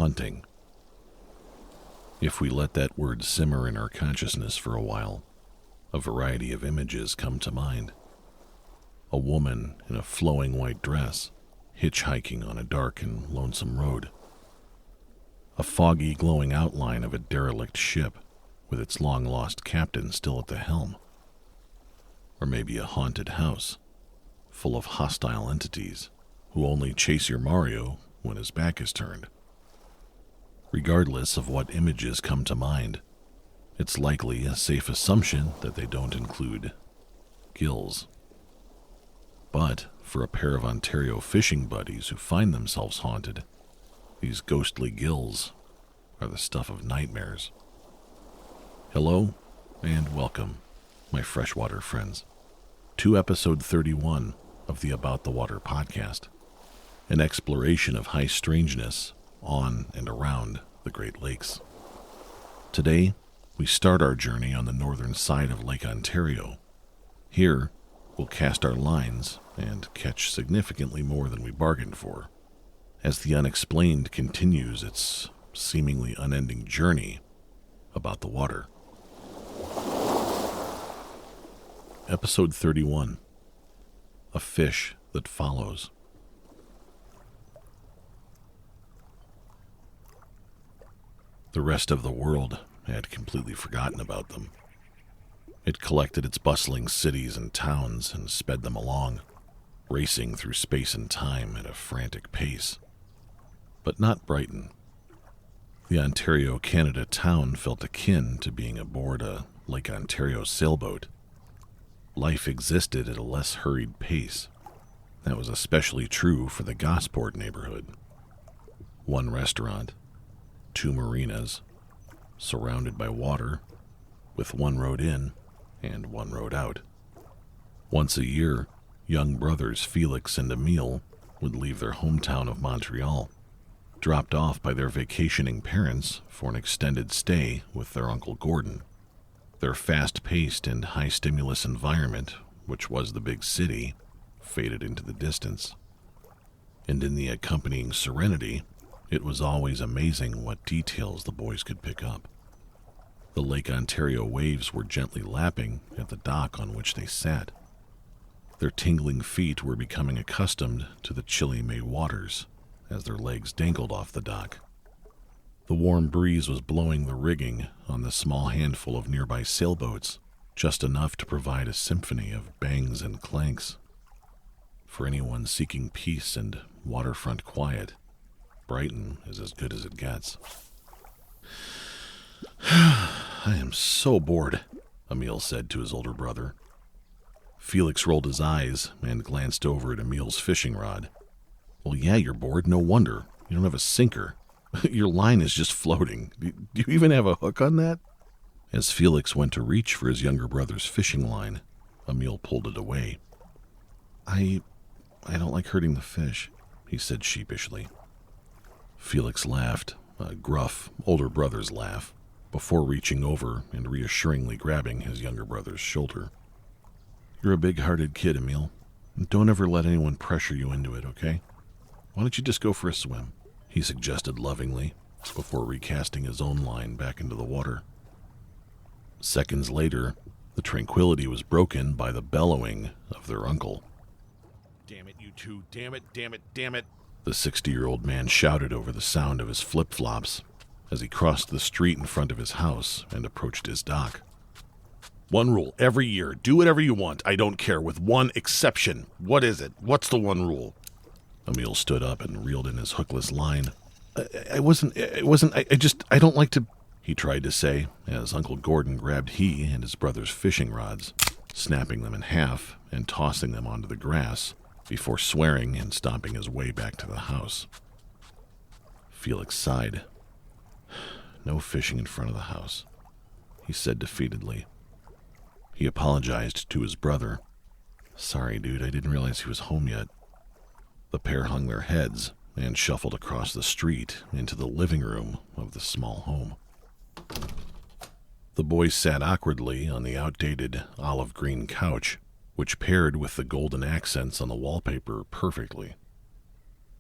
haunting. If we let that word simmer in our consciousness for a while, a variety of images come to mind. A woman in a flowing white dress, hitchhiking on a dark and lonesome road. A foggy, glowing outline of a derelict ship with its long-lost captain still at the helm. Or maybe a haunted house, full of hostile entities who only chase your Mario when his back is turned. Regardless of what images come to mind, it's likely a safe assumption that they don't include gills. But for a pair of Ontario fishing buddies who find themselves haunted, these ghostly gills are the stuff of nightmares. Hello, and welcome, my freshwater friends, to episode 31 of the About the Water podcast, an exploration of high strangeness on and around the Great Lakes. Today, we start our journey on the northern side of Lake Ontario. Here, we'll cast our lines and catch significantly more than we bargained for, as the unexplained continues its seemingly unending journey about the water. Episode 31, A Fish That Follows. The rest of the world had completely forgotten about them. It collected its bustling cities and towns and sped them along, racing through space and time at a frantic pace. But not Brighton. The Ontario, Canada town felt akin to being aboard a Lake Ontario sailboat. Life existed at a less hurried pace. That was especially true for the Gosport neighborhood. One restaurant, 2 marinas, surrounded by water, with one road in and one road out. Once a year, young brothers Felix and Emile would leave their hometown of Montreal, dropped off by their vacationing parents for an extended stay with their Uncle Gordon. Their fast-paced and high-stimulus environment, which was the big city, faded into the distance. And in the accompanying serenity, it was always amazing what details the boys could pick up. The Lake Ontario waves were gently lapping at the dock on which they sat. Their tingling feet were becoming accustomed to the chilly May waters as their legs dangled off the dock. The warm breeze was blowing the rigging on the small handful of nearby sailboats, just enough to provide a symphony of bangs and clanks. For anyone seeking peace and waterfront quiet, Brighton is as good as it gets. I am so bored, Emile said to his older brother. Felix rolled his eyes and glanced over at Emile's fishing rod. Well, yeah, you're bored. No wonder. You don't have a sinker. Your line is just floating. Do you even have a hook on that? As Felix went to reach for his younger brother's fishing line, Emile pulled it away. I don't like hurting the fish, he said sheepishly. Felix laughed, a gruff, older brother's laugh, before reaching over and reassuringly grabbing his younger brother's shoulder. You're a big-hearted kid, Emile. Don't ever let anyone pressure you into it, okay? Why don't you just go for a swim? He suggested lovingly, before recasting his own line back into the water. Seconds later, the tranquility was broken by the bellowing of their uncle. Damn it, you two! Damn it, damn it, damn it! The 60-year-old man shouted over the sound of his flip-flops as he crossed the street in front of his house and approached his dock. One rule, every year, do whatever you want, I don't care, with one exception. What is it? What's the one rule? Emile stood up and reeled in his hookless line. I don't like to, he tried to say, as Uncle Gordon grabbed he and his brother's fishing rods, snapping them in half and tossing them onto the grass, before swearing and stomping his way back to the house. Felix sighed. No fishing in front of the house, he said defeatedly. He apologized to his brother. Sorry, dude, I didn't realize he was home yet. The pair hung their heads and shuffled across the street into the living room of the small home. The boys sat awkwardly on the outdated olive green couch, which paired with the golden accents on the wallpaper perfectly.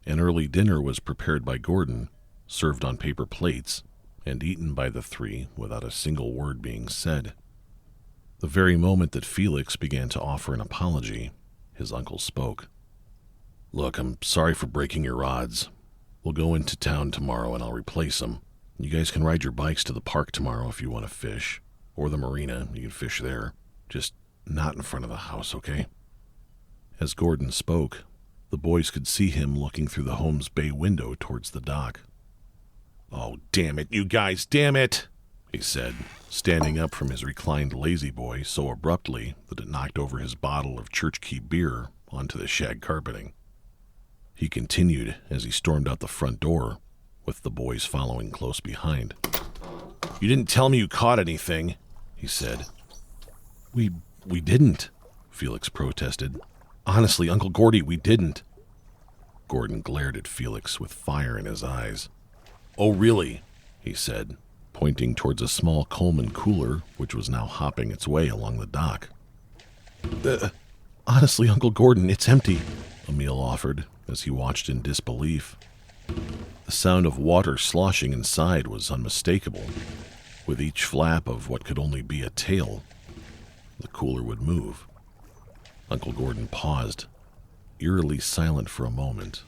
An early dinner was prepared by Gordon, served on paper plates, and eaten by the three without a single word being said. The very moment that Felix began to offer an apology, his uncle spoke. "Look, I'm sorry for breaking your rods. We'll go into town tomorrow and I'll replace them. You guys can ride your bikes to the park tomorrow if you want to fish, or the marina, you can fish there. Just not in front of the house, okay?" As Gordon spoke, the boys could see him looking through the home's bay window towards the dock. "Oh, damn it, you guys, damn it!" he said, standing up from his reclined lazy boy so abruptly that it knocked over his bottle of Church Key beer onto the shag carpeting. He continued as he stormed out the front door, with the boys following close behind. "You didn't tell me you caught anything," he said. We didn't," Felix protested. "Honestly, Uncle Gordy, we didn't." Gordon glared at Felix with fire in his eyes. "Oh, really?" he said, pointing towards a small Coleman cooler which was now hopping its way along the dock. Honestly, Uncle Gordon, it's empty," Emil offered as he watched in disbelief. The sound of water sloshing inside was unmistakable. With each flap of what could only be a tail, the cooler would move. Uncle Gordon paused, eerily silent for a moment,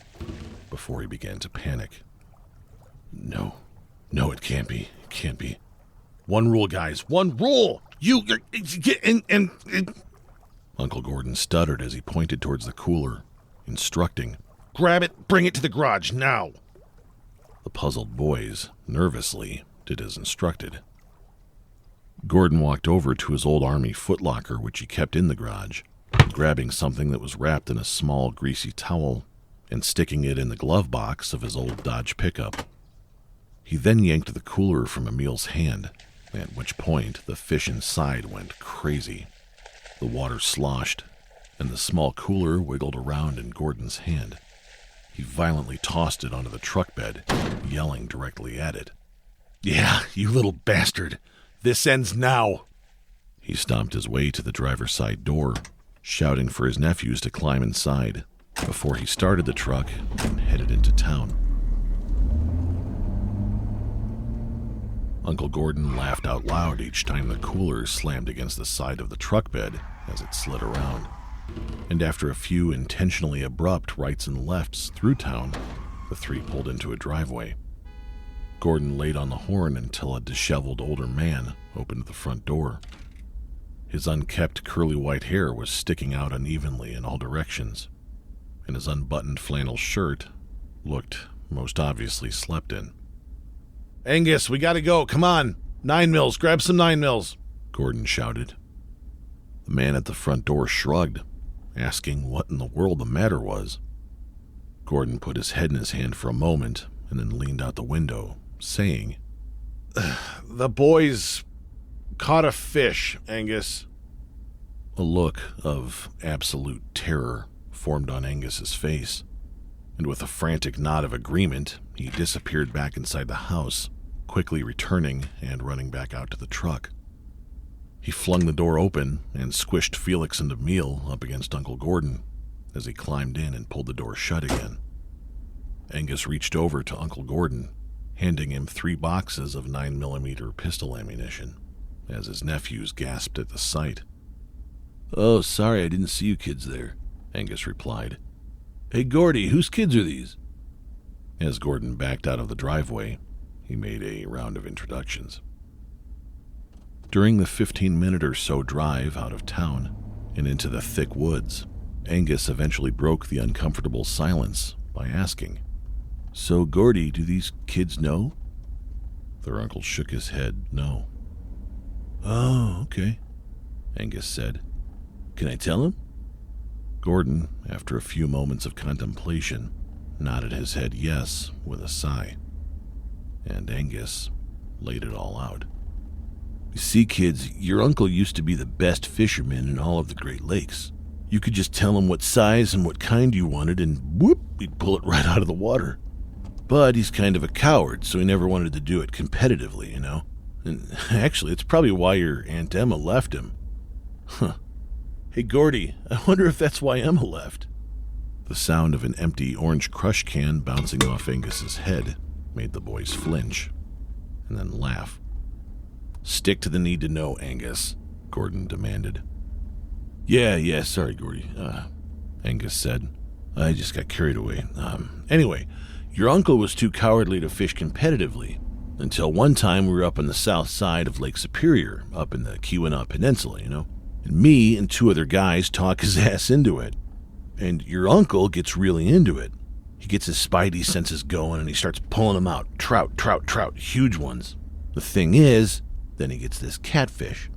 before he began to panic. No, it can't be. It can't be. One rule, guys, one rule! Uncle Gordon stuttered as he pointed towards the cooler, instructing, "Grab it, bring it to the garage, now!" The puzzled boys, nervously, did as instructed. Gordon walked over to his old army footlocker which he kept in the garage, grabbing something that was wrapped in a small greasy towel and sticking it in the glove box of his old Dodge pickup. He then yanked the cooler from Emil's hand, at which point the fish inside went crazy. The water sloshed, and the small cooler wiggled around in Gordon's hand. He violently tossed it onto the truck bed, yelling directly at it. "Yeah, you little bastard! This ends now!" He stomped his way to the driver's side door, shouting for his nephews to climb inside, before he started the truck and headed into town. Uncle Gordon laughed out loud each time the cooler slammed against the side of the truck bed as it slid around, and after a few intentionally abrupt rights and lefts through town, the three pulled into a driveway. Gordon laid on the horn until a disheveled older man opened the front door. His unkempt curly white hair was sticking out unevenly in all directions, and his unbuttoned flannel shirt looked most obviously slept in. "Angus, we gotta go, come on! 9mm, grab some 9mm, Gordon shouted. The man at the front door shrugged, asking what in the world the matter was. Gordon put his head in his hand for a moment and then leaned out the window, saying, "The boys caught a fish, Angus." A look of absolute terror formed on Angus's face, and with a frantic nod of agreement, he disappeared back inside the house, quickly returning and running back out to the truck. He flung the door open and squished Felix and Emil up against Uncle Gordon as he climbed in and pulled the door shut again. Angus reached over to Uncle Gordon, handing him 3 boxes of 9mm pistol ammunition, as his nephews gasped at the sight. "Oh, sorry, I didn't see you kids there," Angus replied. "Hey, Gordy, whose kids are these?" As Gordon backed out of the driveway, he made a round of introductions. During the 15-minute or so drive out of town and into the thick woods, Angus eventually broke the uncomfortable silence by asking, "So, Gordy, do these kids know?" Their uncle shook his head no. "Oh, okay," Angus said. "Can I tell him?" Gordon, after a few moments of contemplation, nodded his head yes with a sigh. And Angus laid it all out. "You see, kids, your uncle used to be the best fisherman in all of the Great Lakes. You could just tell him what size and what kind you wanted, and whoop, he'd pull it right out of the water. But he's kind of a coward, so he never wanted to do it competitively, you know. And actually, it's probably why your Aunt Emma left him." "Huh. Hey, Gordy, I wonder if that's why Emma left." The sound of an empty orange crush can bouncing off Angus's head made the boys flinch and then laugh. "Stick to the need to know, Angus," Gordon demanded. Yeah, sorry, Gordy, Angus said. "I just got carried away. Anyway, your uncle was too cowardly to fish competitively until one time we were up on the south side of Lake Superior, up in the Keweenaw Peninsula, and me and two other guys talk his ass into it. And your uncle gets really into it. He gets his spidey senses going and he starts pulling them out. Trout, huge ones. The thing is, then he gets this catfish.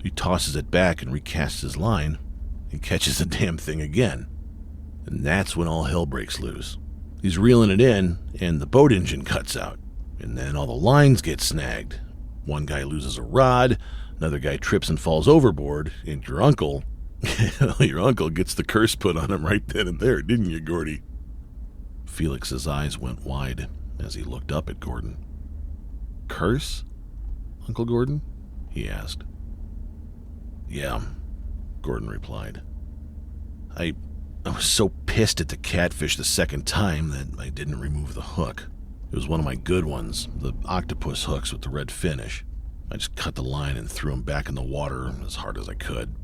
He tosses it back and recasts his line and catches the damn thing again. And that's when all hell breaks loose. He's reeling it in and the boat engine cuts out. And then all the lines get snagged. One guy loses a rod, another guy trips and falls overboard, and your uncle gets the curse put on him right then and there, didn't you, Gordy? Felix's eyes went wide as he looked up at Gordon. "Curse, Uncle Gordon?" he asked. "Yeah," Gordon replied. I was so pissed at the catfish the second time that I didn't remove the hook. It was one of my good ones, the octopus hooks with the red finish. I just cut the line and threw him back in the water as hard as I could.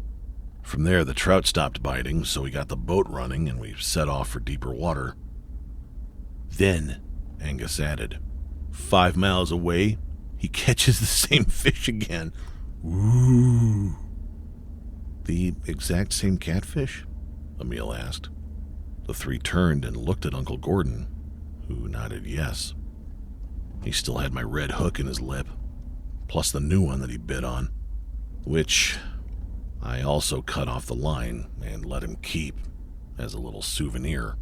From there, the trout stopped biting, so we got the boat running and we set off for deeper water. Then, Angus added, 5 miles away, he catches the same fish again. Ooh. "The exact same catfish?" Emil asked. The three turned and looked at Uncle Gordon, who nodded yes. He still had my red hook in his lip, plus the new one that he bit on, which I also cut off the line and let him keep as a little souvenir.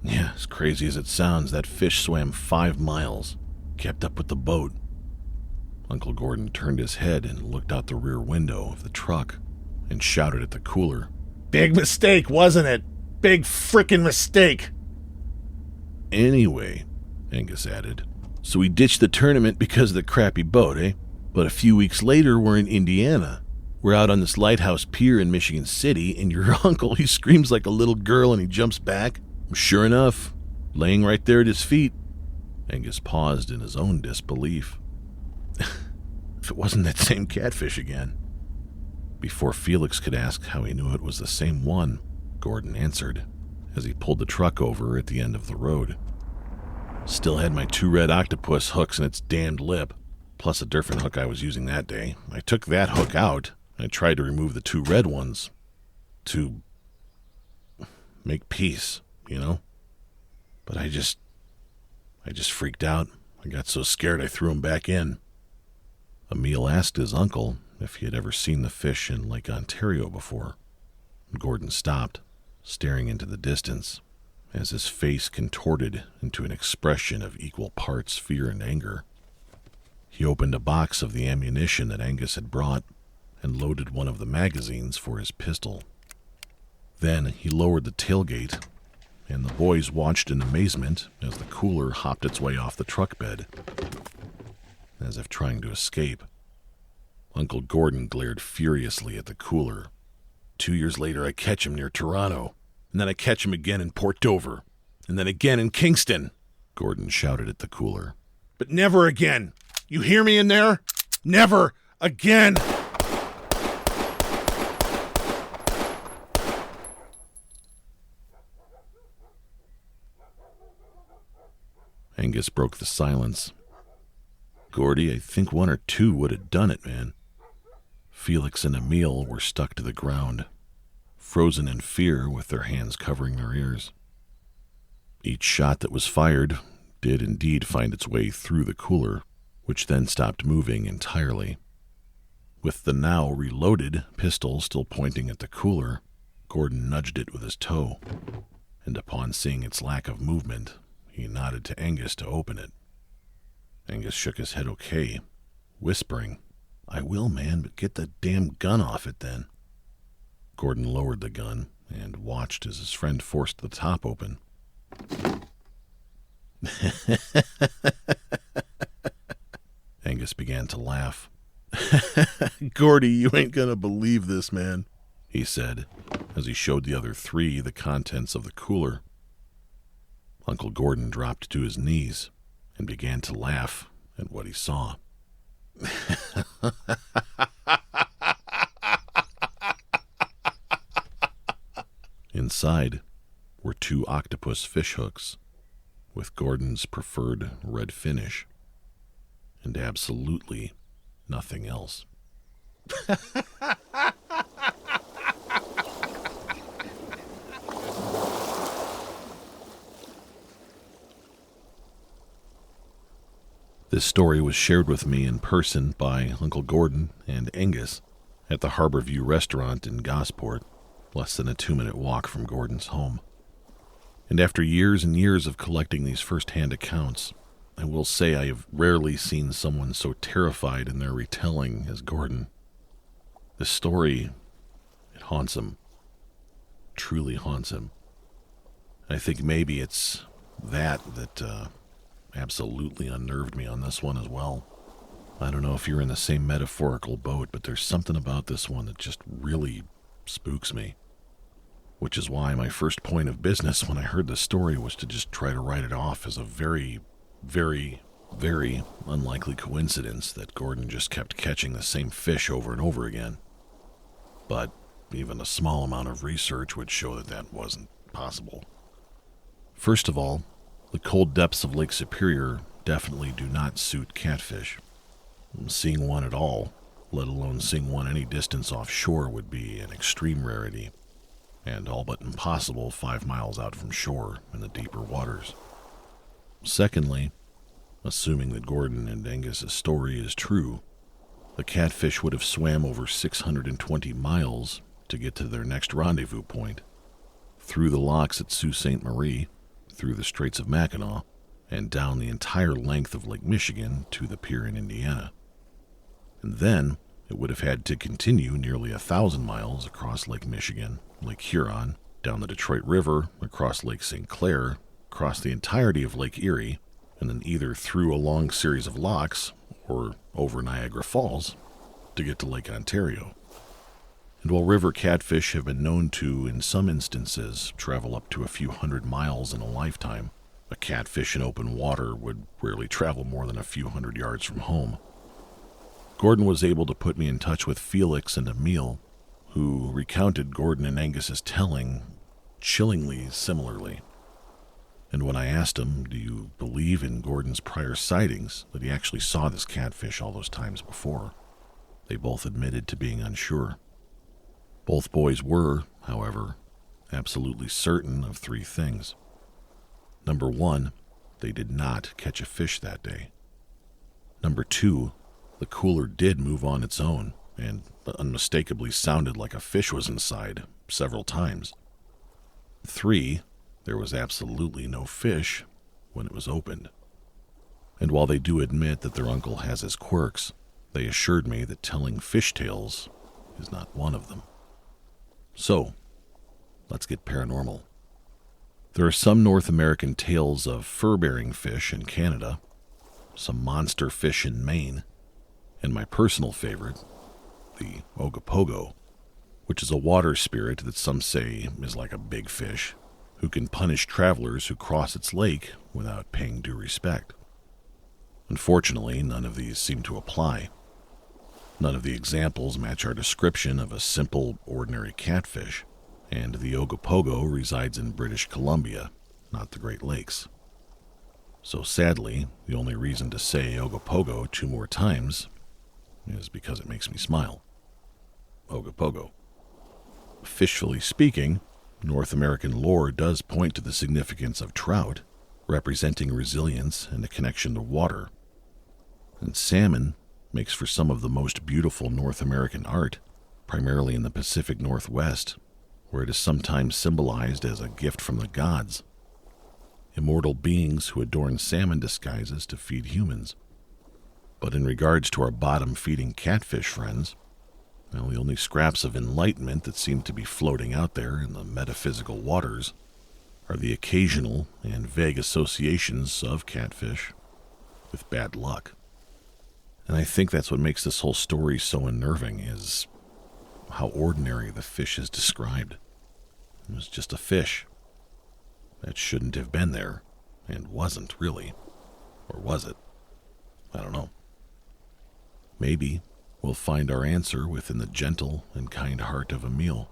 Yeah, as crazy as it sounds, that fish swam 5 miles, kept up with the boat. Uncle Gordon turned his head and looked out the rear window of the truck and shouted at the cooler. "Big mistake, wasn't it? Big frickin' mistake!" "Anyway," Angus added, "so we ditched the tournament because of the crappy boat, eh? But a few weeks later, we're in Indiana. We're out on this lighthouse pier in Michigan City, and your uncle, he screams like a little girl and he jumps back. Sure enough, laying right there at his feet." Angus paused in his own disbelief. If it wasn't that same catfish again. Before Felix could ask how he knew it was the same one, Gordon answered, as he pulled the truck over at the end of the road. "Still had my 2 red octopus hooks in its damned lip, plus a different hook I was using that day. I took that hook out, and I tried to remove the 2 red ones. To make peace, But I just freaked out. I got so scared I threw him back in." Emil asked his uncle if he had ever seen the fish in Lake Ontario before. Gordon stopped, staring into the distance, as his face contorted into an expression of equal parts fear and anger. He opened a box of the ammunition that Angus had brought and loaded one of the magazines for his pistol. Then he lowered the tailgate, and the boys watched in amazement as the cooler hopped its way off the truck bed, as if trying to escape. Uncle Gordon glared furiously at the cooler. 2 years later, I catch him near Toronto, and then I catch him again in Port Dover, and then again in Kingston, Gordon shouted at the cooler. "But never again! You hear me in there? Never again!" Angus broke the silence. "Gordy, I think 1 or 2 would have done it, man." Felix and Emil were stuck to the ground, frozen in fear with their hands covering their ears. Each shot that was fired did indeed find its way through the cooler, which then stopped moving entirely. With the now reloaded pistol still pointing at the cooler, Gordon nudged it with his toe, and upon seeing its lack of movement, he nodded to Angus to open it. Angus shook his head okay, whispering, "I will, man, but get the damn gun off it then." Gordon lowered the gun and watched as his friend forced the top open. Angus began to laugh. "Gordy, you ain't gonna believe this, man," he said, as he showed the other 3 the contents of the cooler. Uncle Gordon dropped to his knees and began to laugh at what he saw. Inside were 2 octopus fishhooks with Gordon's preferred red finish, and absolutely nothing else. This story was shared with me in person by Uncle Gordon and Angus at the Harborview restaurant in Gosport, less than a 2-minute walk from Gordon's home. And after years and years of collecting these first-hand accounts, I will say I have rarely seen someone so terrified in their retelling as Gordon. This story, it haunts him. Truly haunts him. I think maybe it's that absolutely unnerved me on this one as well. I don't know if you're in the same metaphorical boat, but there's something about this one that just really spooks me. Which is why my first point of business when I heard the story was to just try to write it off as a very, very, very unlikely coincidence that Gordon just kept catching the same fish over and over again. But even a small amount of research would show that that wasn't possible. First of all, the cold depths of Lake Superior definitely do not suit catfish. Seeing one at all, let alone seeing one any distance offshore, would be an extreme rarity, and all but impossible 5 miles out from shore in the deeper waters. Secondly, assuming that Gordon and Angus's story is true, the catfish would have swam over 620 miles to get to their next rendezvous point, through the locks at Sault Ste. Marie, through the Straits of Mackinac, and down the entire length of Lake Michigan to the pier in Indiana. And then it would have had to continue nearly 1,000 miles across Lake Michigan, Lake Huron, down the Detroit River, across Lake St. Clair, across the entirety of Lake Erie, and then either through a long series of locks or over Niagara Falls to get to Lake Ontario. And while river catfish have been known to, in some instances, travel up to a few hundred miles in a lifetime, a catfish in open water would rarely travel more than a few hundred yards from home. Gordon was able to put me in touch with Felix and Emile, who recounted Gordon and Angus's telling chillingly similarly. And when I asked him, do you believe in Gordon's prior sightings, that he actually saw this catfish all those times before, they both admitted to being unsure. Both boys were, however, absolutely certain of 3 things. Number 1, they did not catch a fish that day. Number 2, the cooler did move on its own, and unmistakably sounded like a fish was inside several times. 3, there was absolutely no fish when it was opened. And while they do admit that their uncle has his quirks, they assured me that telling fish tales is not one of them. So, let's get paranormal. There are some North American tales of fur-bearing fish in Canada, some monster fish in Maine, and my personal favorite, the Ogopogo, which is a water spirit that some say is like a big fish, who can punish travelers who cross its lake without paying due respect. Unfortunately, none of these seem to apply. None of the examples match our description of a simple, ordinary catfish, and the Ogopogo resides in British Columbia, not the Great Lakes. So sadly, the only reason to say Ogopogo 2 more times is because it makes me smile. Ogopogo. Fishfully speaking, North American lore does point to the significance of trout, representing resilience and a connection to water. And salmon makes for some of the most beautiful North American art, primarily in the Pacific Northwest, where it is sometimes symbolized as a gift from the gods. Immortal beings who adorn salmon disguises to feed humans. But in regards to our bottom-feeding catfish friends, well, the only scraps of enlightenment that seem to be floating out there in the metaphysical waters are the occasional and vague associations of catfish with bad luck. And I think that's what makes this whole story so unnerving, is how ordinary the fish is described. It was just a fish that shouldn't have been there, and wasn't really, Or was it? I don't know. Maybe we'll find our answer within the gentle and kind heart of Emil,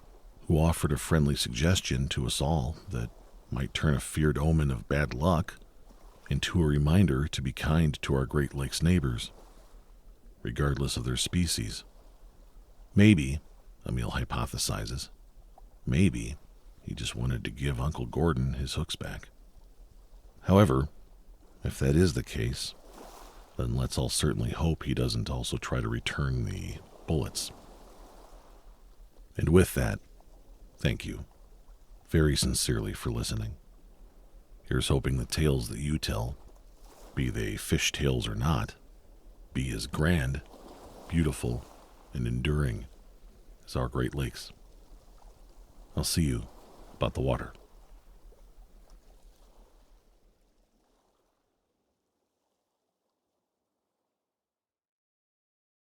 who offered a friendly suggestion to us all that might turn a feared omen of bad luck into a reminder to be kind to our Great Lakes neighbors, regardless of their species. Maybe, Emil hypothesizes, maybe he just wanted to give Uncle Gordon his hooks back. However, if that is the case, then let's all certainly hope he doesn't also try to return the bullets. And with that, thank you very sincerely for listening. Here's hoping the tales that you tell, be they fish tales or not, be as grand, beautiful, and enduring as our Great Lakes. I'll see you about the water.